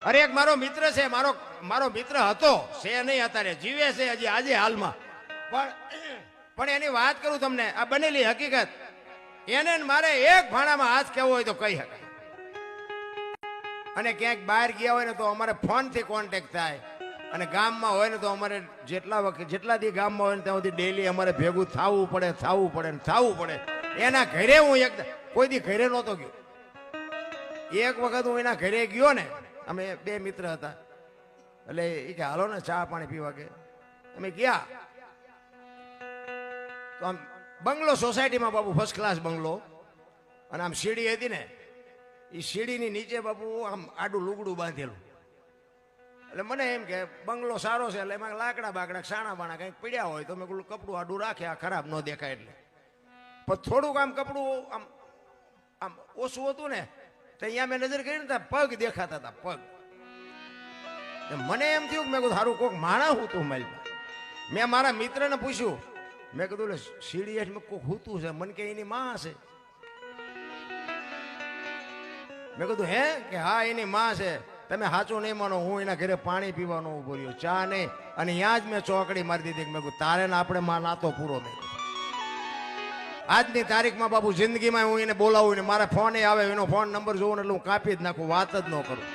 અરે એક મારો મિત્ર છે, મારો મિત્ર હતો, છે નહીં અત્યારે, જીવે છે હજી આજે હાલમાં, પણ એની વાત કરું તમને, આ બનેલી હકીકત. એને ને મારે એક ભાણામાં હાથ કેવો હોય તો કહી શકાય. અને ક્યાંક બહાર ગયા હોય ને તો અમારે ફોનથી કોન્ટેક્ટ થાય, અને ગામમાં હોય ને તો અમારે જેટલા દી ગામમાં હોય ને ત્યાં સુધી ડેલી અમારે ભેગું થવું પડે. એના ઘરે હું કોઈ દી ઘરે નહોતો ગયો. એક વખત હું એના ઘરે ગયો ને, અમે બે મિત્ર હતા, એટલે એ કે હાલો ને ચા પાણી પીવા. કે અમે ગયા તો આમ બંગલો સોસાયટીમાં બાપુ, ફર્સ્ટ ક્લાસ બંગલો, અને આમ સીડી હતી ને, એ સીડીની નીચે બાપુ આમ આડું લુગડું બાંધેલું. એટલે મને એમ કે બંગલો સારો છે, એટલે એમાં લાકડા બાકડા સાણા બાણા કંઈક પીડ્યા હોય તો મેં કપડું આડું રાખે, આ ખરાબ ન દેખાય એટલે. પણ થોડુંક આમ કપડું આમ ઓછું હતું ને, તો અહીંયા મેં નજર કરી ને પગ દેખાતા હતા, પગ. મને એમ થયું કે મેં કીધું સારું કોઈક માણા હું તું મારી. મેં મારા મિત્રને પૂછ્યું, મેં કીધું એટલે સીડી હેઠ કોઈક હૂતું છે, મને કે એની માં હશે. મેં કીધું હે? કે હા એની માં છે. તમે સાચું નહીં માનો, હું એના ઘરે પાણી પીવાનો ઉભો રહ્યો, ચા નહીં, અને ત્યાં જ મેં ચોકડી મારી દીધી. મેં કીધું તારે ને આપણે માં નાતો પૂરો. મેં આજની તારીખમાં બાપુ જિંદગીમાં હું એને બોલાવું ને મારા ફોન આવે, એનો ફોન નંબર જોઉં ને એટલે હું કાપી જ નાખું, વાત જ ન કરું.